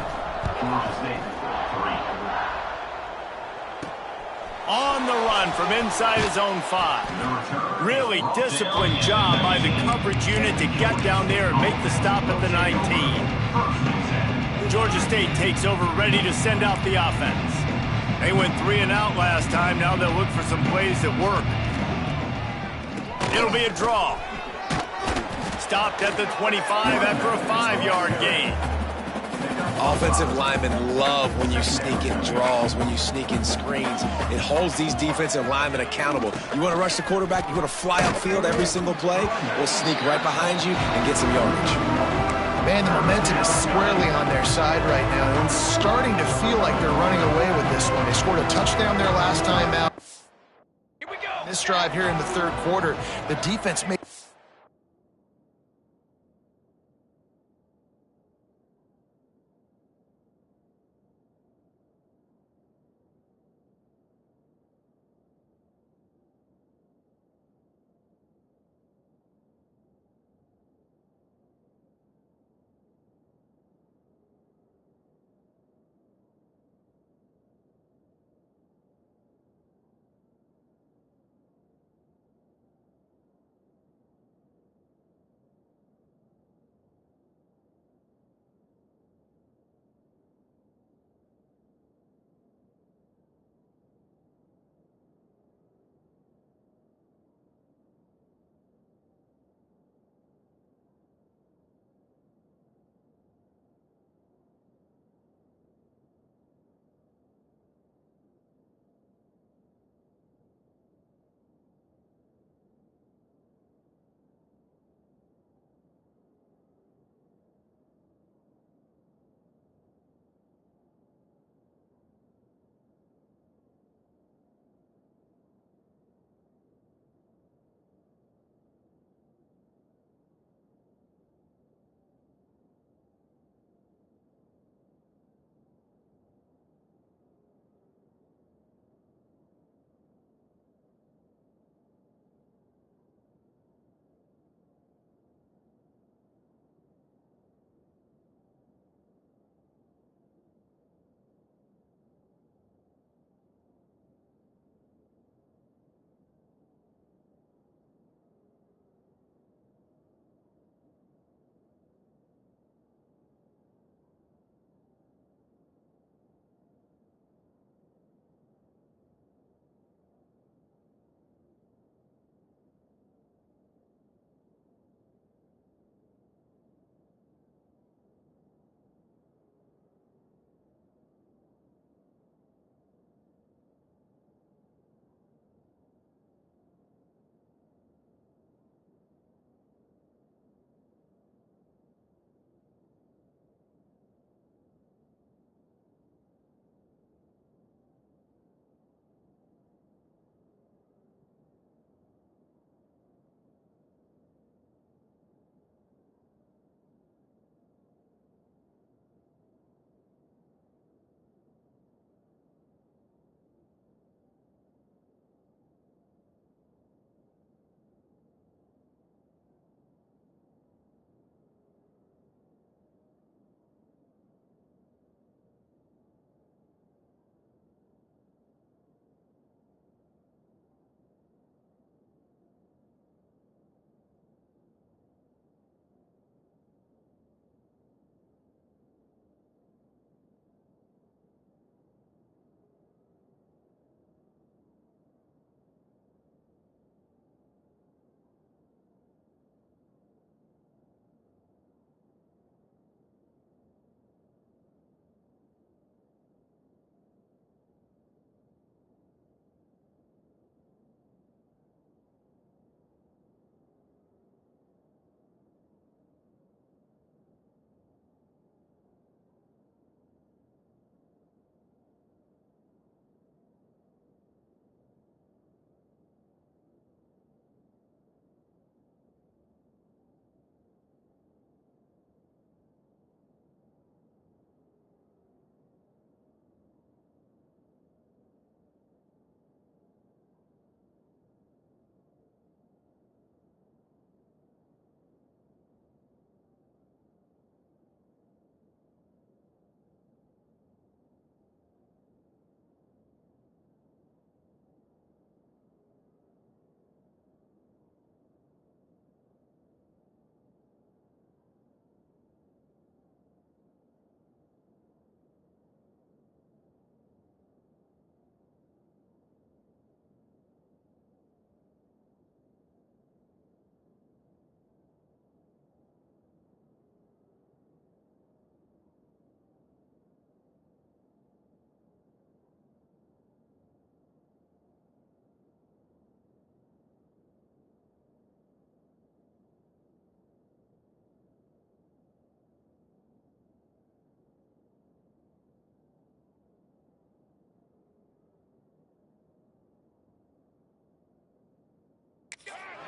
Speaker 1: On the run from inside his own 5. Really disciplined job by the coverage unit to get down there and make the stop at the 19. Georgia State takes over, ready to send out the offense. They went 3 and out last time. Now they'll look for some plays that work. It'll be a draw. Stopped at the 25 after a 5-yard gain.
Speaker 3: Offensive linemen love when you sneak in draws, when you sneak in screens. It holds these defensive linemen accountable. You want to rush the quarterback, you want to fly upfield every single play, we'll sneak right behind you and get some yardage.
Speaker 2: Man, the momentum is squarely on their side right now. And it's starting to feel like they're running away with this one. They scored a touchdown their last time out.
Speaker 6: Here we go.
Speaker 2: This drive here in the third quarter, the defense made...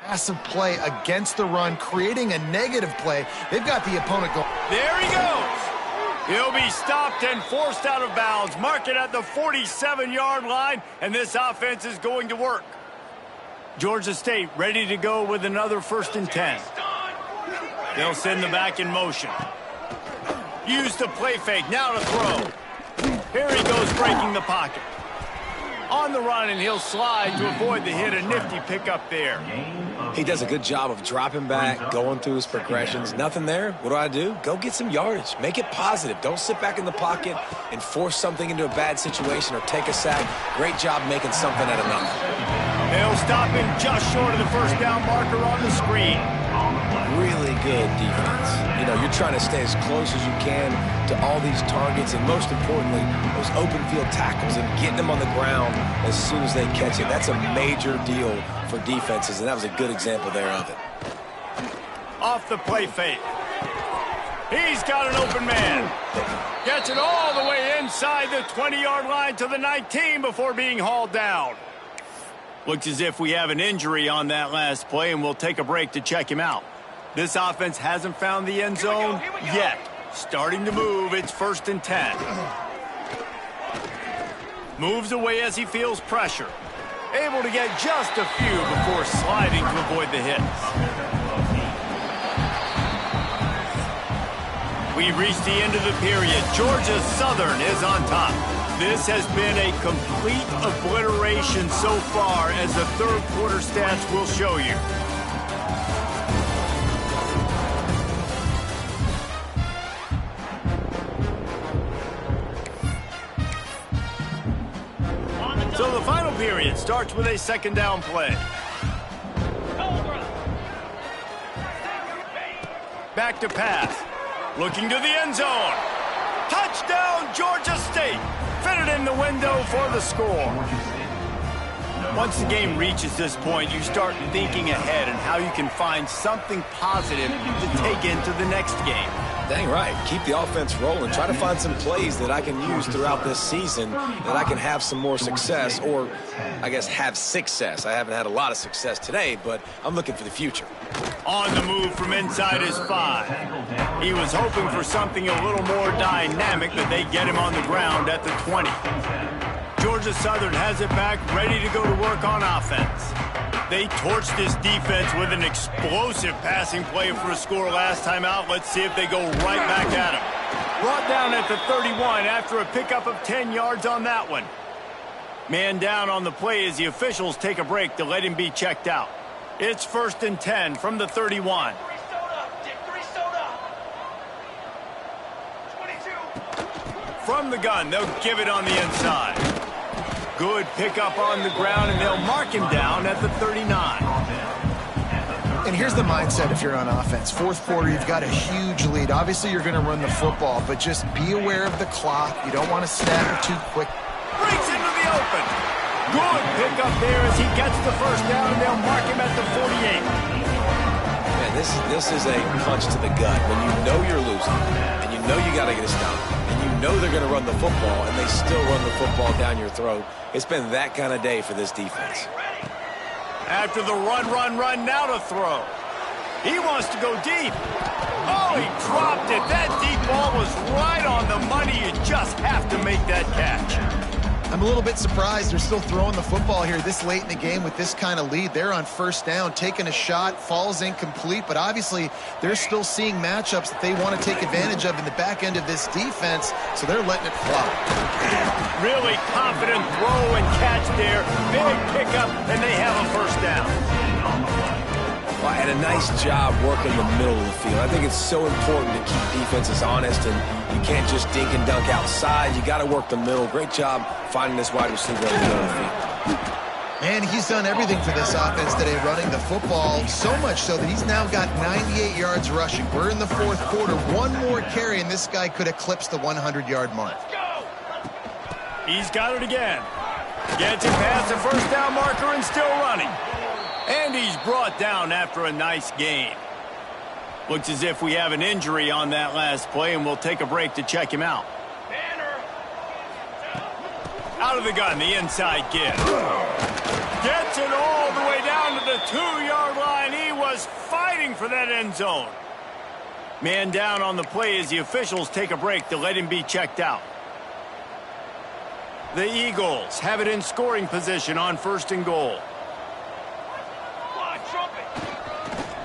Speaker 2: massive play against the run, creating a negative play. They've got the opponent going.
Speaker 1: There he goes. He'll be stopped and forced out of bounds. Mark it at the 47-yard line, and this offense is going to work. Georgia State ready to go with another 1st and 10. They'll send the back in motion. Use the play fake, now to throw. Here he goes, breaking the pocket. On the run, and he'll slide to avoid the hit. A nifty pickup there.
Speaker 3: He does a good job of dropping back, going through his progressions. Nothing there. What do? Go get some yardage. Make it positive. Don't sit back in the pocket and force something into a bad situation or take a sack. Great job making something out of nothing.
Speaker 1: They'll stop him just short of the 1st down marker on the screen.
Speaker 3: Really good defense. You know, you're trying to stay as close as you can to all these targets, and most importantly, those open field tackles and getting them on the ground as soon as they catch it. That's a major deal for defenses, and that was a good example there of it.
Speaker 1: Off the play fake. He's got an open man. Gets it all the way inside the 20-yard line to the 19 before being hauled down. Looks as if we have an injury on that last play, and we'll take a break to check him out. This offense hasn't found the end zone yet. Starting to move. It's 1st and 10. Moves away as he feels pressure. Able to get just a few before sliding to avoid the hits. We've reached the end of the period. Georgia Southern is on top. This has been a complete obliteration so far, as the 3rd quarter stats will show you. So the final period starts with a 2nd down play. Back to pass. Looking to the end zone. Touchdown, Georgia State. Fitted in the window for the score. Once the game reaches this point, you start thinking ahead and how you can find something positive to take into the next game.
Speaker 3: Dang right. Keep the offense rolling. Try to find some plays that I can use throughout this season that I can have some more success, or I guess have success. I haven't had a lot of success today, but I'm looking for the future.
Speaker 1: On the move from inside his 5. He was hoping for something a little more dynamic, but they get him on the ground at the 20. Georgia Southern has it back, ready to go to work on offense. They torched this defense with an explosive passing play for a score last time out. Let's see if they go right back at him. Brought down at the 31 after a pickup of 10 yards on that one. Man down on the play as the officials take a break to let him be checked out. It's 1st and 10 from the 31. From the gun, they'll give it on the inside. Good pickup on the ground, and they'll mark him down at the 39.
Speaker 2: And here's the mindset if you're on offense. 4th quarter, you've got a huge lead. Obviously, you're going to run the football, but just be aware of the clock. You don't want to snap it too quick.
Speaker 1: Breaks into the open. Good pickup there as he gets the 1st down, and they'll mark him at the 48.
Speaker 3: Man, this is a punch to the gut. When you know you're losing, and you know you got to get a stop, and you know they're going to run the football, and they still run the football down your throat. It's been that kind of day for this defense.
Speaker 1: After the run, now to throw. He wants to go deep. Oh, he dropped it. That deep ball was right on the money. You just have to make that catch.
Speaker 2: I'm a little bit surprised they're still throwing the football here this late in the game with this kind of lead. They're on 1st down, taking a shot, falls incomplete, but obviously they're still seeing matchups that they want to take advantage of in the back end of this defense, so they're letting it fly.
Speaker 1: Really confident throw and catch there. Big pickup, and they have a 1st down.
Speaker 3: Well, and a nice job working the middle of the field. I think it's so important to keep defenses honest, and you can't just dink and dunk outside. You got to work the middle. Great job finding this wide receiver in the middle of the field.
Speaker 2: And he's done everything for this offense today, running the football, so much so that he's now got 98 yards rushing. We're in the 4th quarter. One more carry, and this guy could eclipse the 100-yard mark.
Speaker 1: He's got it again. Gets it past the 1st down marker and still running. And he's brought down after a nice gain. Looks as if we have an injury on that last play, and we'll take a break to check him out. Out of the gun, the inside give. Gets it all the way down to at the 2-yard line. He was fighting for that end zone. Man down on the play as the officials take a break to let him be checked out. The Eagles have it in scoring position on 1st and goal.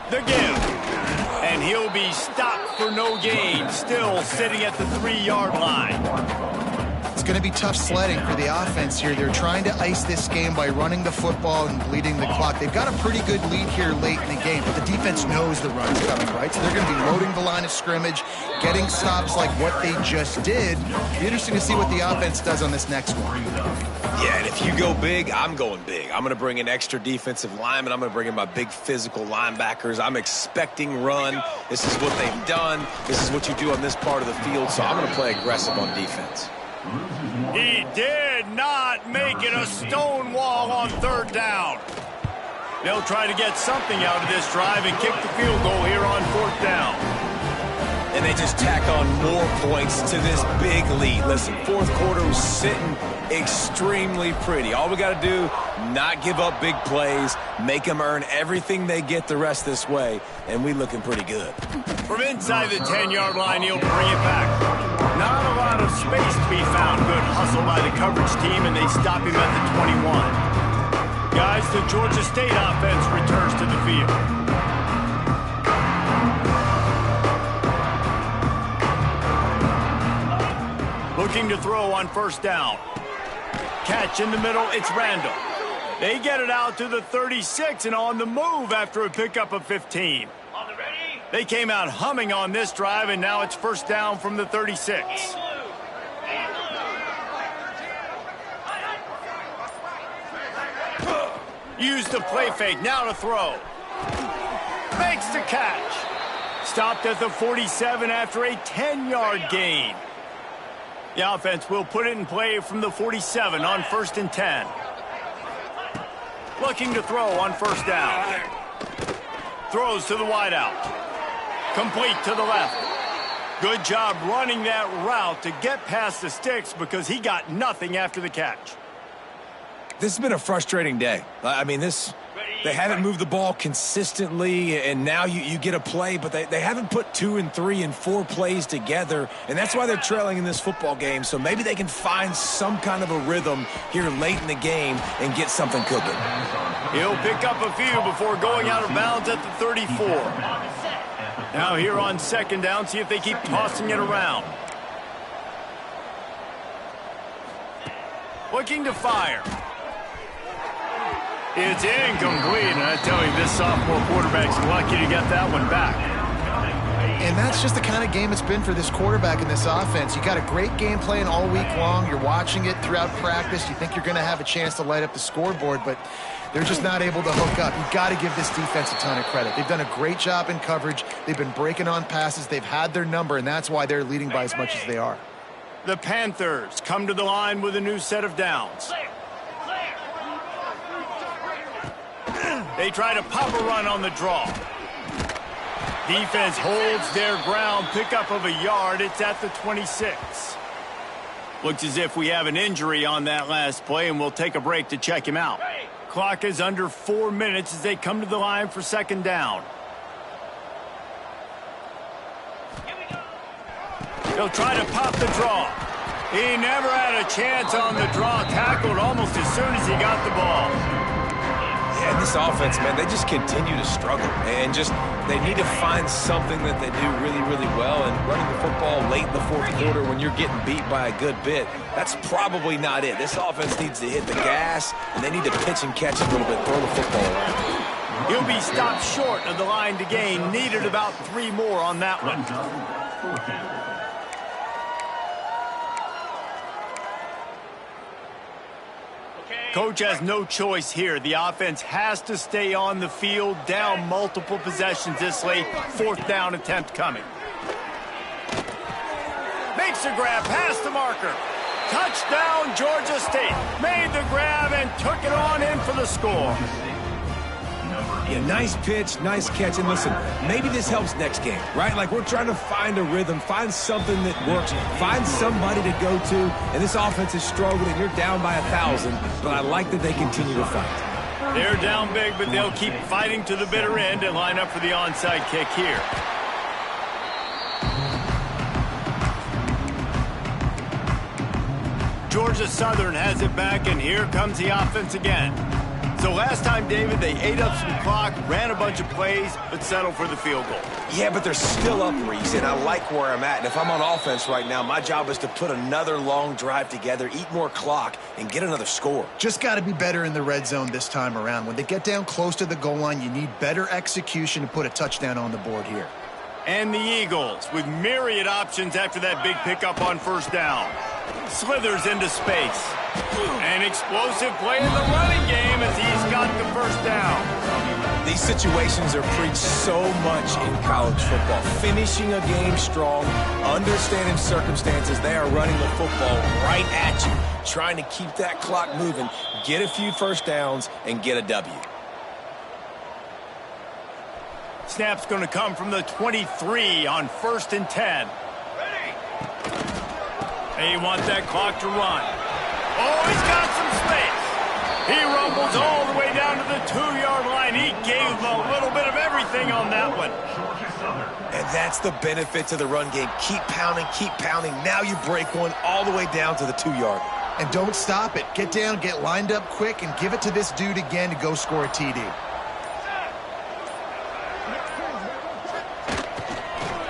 Speaker 1: The give. And he'll be stopped for no gain, still sitting at the 3-yard line.
Speaker 2: It's going to be tough sledding for the offense here. They're trying to ice this game by running the football and bleeding the clock. They've got a pretty good lead here late in the game, but the defense knows the run's coming, right? So they're going to be loading the line of scrimmage, getting stops like what they just did. Be interesting to see what the offense does on this next one.
Speaker 3: Yeah, and if you go big, I'm going big. I'm going to bring in extra defensive linemen. I'm going to bring in my big physical linebackers. I'm expecting run. This is what they've done. This is what you do on this part of the field, so I'm going to play aggressive on defense.
Speaker 1: He did not make it a stone wall on 3rd down. They'll try to get something out of this drive and kick the field goal here on 4th down.
Speaker 3: And they just tack on more points to this big lead. Listen, 4th quarter was sitting extremely pretty. All we got to do, not give up big plays, make them earn everything they get the rest this way, and we looking pretty good.
Speaker 1: From inside the 10-yard line, he'll bring it back. Not a lot of space to be found. Good hustle by the coverage team, and they stop him at the 21. Guys, the Georgia State offense returns to the field. Looking to throw on 1st down. Catch in the middle, it's Randall. They get it out to the 36 and on the move after a pickup of 15. They came out humming on this drive, and now it's 1st down from the 36. Use the play fake, now to throw. Makes the catch. Stopped at the 47 after a 10-yard gain. The offense will put it in play from the 47 on 1st and 10. Looking to throw on 1st down. Throws to the wideout. Complete to the left. Good job running that route to get past the sticks because he got nothing after the catch.
Speaker 3: This has been a frustrating day. I mean, they haven't moved the ball consistently, and now you get a play, but they haven't put 2 and 3 and 4 plays together, and that's why they're trailing in this football game. So maybe they can find some kind of a rhythm here late in the game and get something cooking.
Speaker 1: He'll pick up a few before going out of bounds at the 34. Now here on 2nd down, see if they keep tossing it around. Looking to fire. It's incomplete, and I tell you, this sophomore quarterback's lucky to get that one back.
Speaker 2: And that's just the kind of game it's been for this quarterback in this offense. You got a great game plan all week long. You're watching it throughout practice. You think you're going to have a chance to light up the scoreboard, but they're just not able to hook up. You've got to give this defense a ton of credit. They've done a great job in coverage. They've been breaking on passes. They've had their number, and that's why they're leading by as much as they are.
Speaker 1: The Panthers come to the line with a new set of downs. They try to pop a run on the draw. Defense holds their ground, pickup of a yard. It's at the 26. Looks as if we have an injury on that last play, and we'll take a break to check him out. Clock is under 4 minutes as they come to the line for 2nd down. He'll try to pop the draw. He never had a chance on the draw, tackled almost as soon as he got the ball.
Speaker 3: Yeah, this offense, man, they just continue to struggle. And they need to find something that they do really, really well. And running the football late in the 4th quarter when you're getting beat by a good bit, that's probably not it. This offense needs to hit the gas, and they need to pitch and catch a little bit, throw the football around.
Speaker 1: He'll be stopped short of the line to gain. Needed about 3 more on that one. Coach has no choice here. The offense has to stay on the field, down multiple possessions this late. 4th down attempt coming. Makes a grab past the marker. Touchdown, Georgia State. Made the grab and took it on in for the score.
Speaker 3: Yeah, nice pitch, nice catch. And listen, maybe this helps next game, right? Like, we're trying to find a rhythm, find something that works, find somebody to go to. And this offense is struggling, and you're down by 1,000. But I like that they continue to fight.
Speaker 1: They're down big, but they'll keep fighting to the bitter end and line up for the onside kick here. Georgia Southern has it back, and here comes the offense again. So last time, David, they ate up some clock, ran a bunch of plays, but settled for the field goal.
Speaker 3: Yeah, but they're still up, Reese, and I like where I'm at. And if I'm on offense right now, my job is to put another long drive together, eat more clock, and get another score.
Speaker 2: Just got to be better in the red zone this time around. When they get down close to the goal line, you need better execution to put a touchdown on the board here.
Speaker 1: And the Eagles with myriad options after that big pickup on first down. Slithers into space. An explosive play in the running game as he's got the first down.
Speaker 3: These situations are preached so much in college football. Finishing a game strong, understanding circumstances. They are running the football right at you, trying to keep that clock moving, get a few first downs, and get a W.
Speaker 1: Snap's going to come from the 23 on 1st and 10. They want that clock to run. Oh, he's got some space. He rumbles all the way down to the 2-yard line. He gave a little bit of everything on that one.
Speaker 3: And that's the benefit to the run game. Keep pounding, keep pounding. Now you break one all the way down to the 2-yard.
Speaker 2: And don't stop it. Get down, get lined up quick, and give it to this dude again to go score a TD.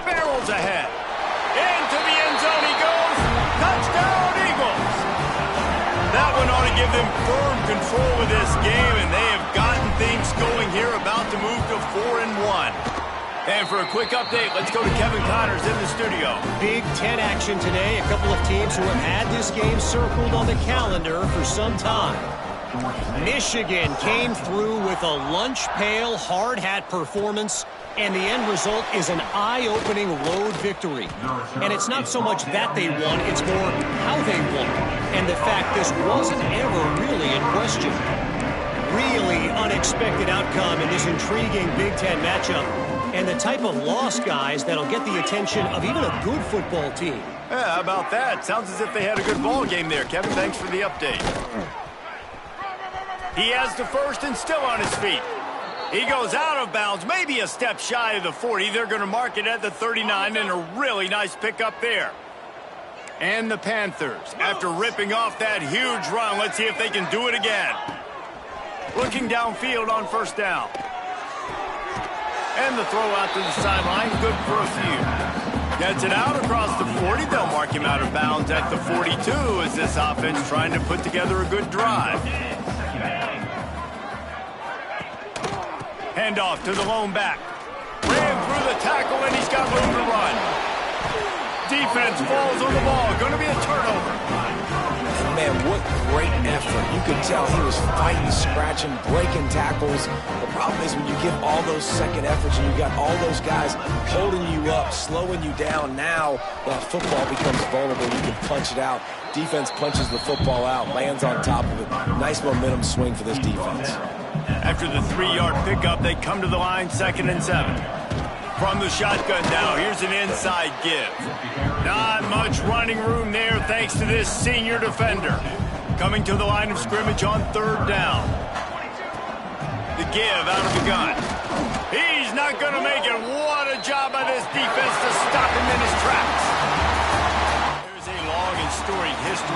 Speaker 1: Barrels ahead. Into the end zone he goes. Touchdown, Eagles. That one ought to give them firm control of this game, and they have gotten things going here, about to move to 4-1. And for a quick update, let's go to Kevin Connors in the studio.
Speaker 5: Big Ten action today. A couple of teams who have had this game circled on the calendar for some time. Michigan came through with a lunch pail hard hat performance, and the end result is an eye-opening road victory. And it's not so much that they won, it's more how they won. And the fact this wasn't ever really in question. Really unexpected outcome in this intriguing Big Ten matchup. And the type of loss, guys, that'll get the attention of even a good football team.
Speaker 1: Yeah, how about that? Sounds as if they had a good ball game there. Kevin, thanks for the update. He has the first and still on his feet. He goes out of bounds, maybe a step shy of the 40. They're going to mark it at the 39, and a really nice pickup there. And the Panthers, after ripping off that huge run, let's see if they can do it again. Looking downfield on first down. And the throw out to the sideline, good for a few. Gets it out across the 40. They'll mark him out of bounds at the 42 as this offense trying to put together a good drive. Handoff to the lone back. Ran through the tackle, and he's got room to run. Defense falls on the ball. Going to be a turnover.
Speaker 3: Man, what great effort. You could tell he was fighting, scratching, breaking tackles. The problem is when you give all those second efforts and you got all those guys holding you up, slowing you down, now that football becomes vulnerable. You can punch it out. Defense punches the football out, lands on top of it. Nice momentum swing for this defense.
Speaker 1: After the 3-yard pickup, they come to the line, 2nd and 7. From the shotgun now, here's an inside give. Not much running room there thanks to this senior defender. Coming to the line of scrimmage on 3rd down. The give out of the gun. He's not going to make it. What a job by this defense to stop him in his tracks. There's a long and storied history.